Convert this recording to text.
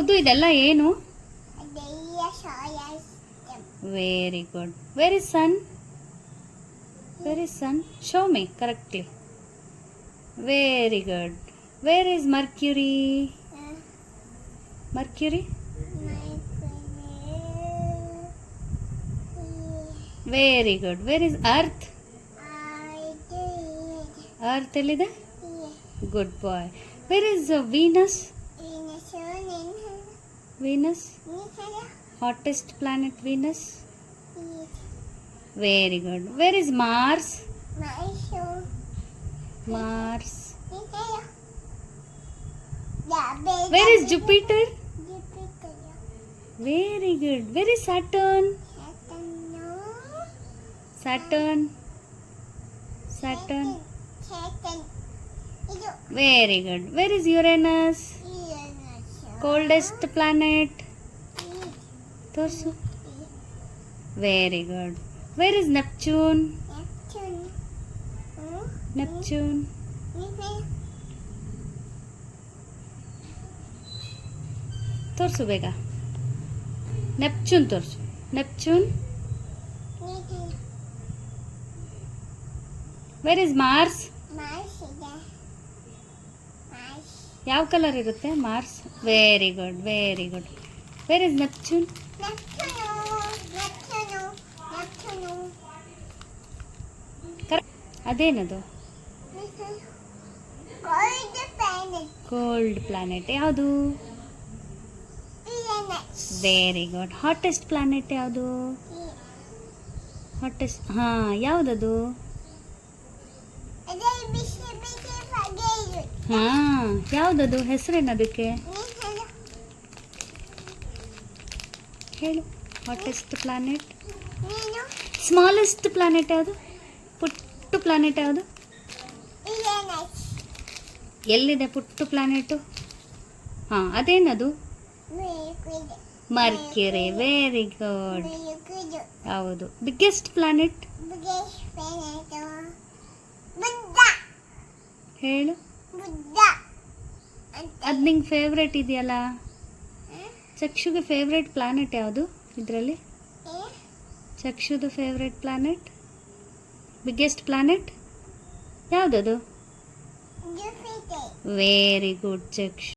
ಮುದ್ದು ಇದೆಲ್ಲ ಏನು? They solar system. Very good. Where is sun? Where is sun? Show me correctly. Very good. Where is Mercury? Mercury? Very good. Where is Earth? Earth ಎಲ್ಲಿದೆ? Good boy. Where is Venus? Venus? Hottest planet Venus? Very good. Where is Mars? Mars. Where is Jupiter? Very good. Where is Saturn? Saturn. Saturn. Very good. Where is Uranus? Coldest planet ತೋರಿಸು. Very good. Where is Neptune? Neptune. ತೋರಿಸು ಬೇಗ. Neptune ತೋರಿಸು. Neptune. Where is Mars? ಯಾವ colour ಇರುತ್ತೆ Mars? Very good. Very good. Where is Neptune? ಅದೇನದು? Cold planet ಯಾವುದು? Very good. Hottest planet ಯಾವುದು? Hottest ಯಾವುದದು? ಯಾವುದದು? ಹೆಸರೇನದಕ್ಕೆ ಹೇಳು. Hottest planet. ಸ್ಮಾಲೆಸ್ಟ್ ಪ್ಲಾನೆಟ್ ಯಾವುದು? ಪುಟ್ಟು ಪ್ಲಾನೆಟ್ ಯಾವುದು? ಎಲ್ಲಿದೆ ಪುಟ್ಟು ಪ್ಲಾನೆಟು? ಅದೇನದು? ಮರ್ಕ್ಯುರಿ. Very good. ಹೌದು. ಬಿಗ್ಗೆಸ್ಟ್ ಪ್ಲಾನೆಟ್ ಹೇಳು. ಅದು ನಿಂಗೆ ಫೇವ್ರೇಟ್ ಇದೆಯಲ್ಲ. ಚಕ್ಷುಗೆ ಫೇವ್ರೇಟ್ ಪ್ಲಾನೆಟ್ ಯಾವುದು ಇದರಲ್ಲಿ? ಚಕ್ಷುದು ಫೇವ್ರೇಟ್ ಪ್ಲಾನೆಟ್ ಬಿಗ್ಗೆಸ್ಟ್ ಪ್ಲಾನೆಟ್ ಯಾವುದದು? ವೆರಿ ಗುಡ್ ಚಕ್ಷು.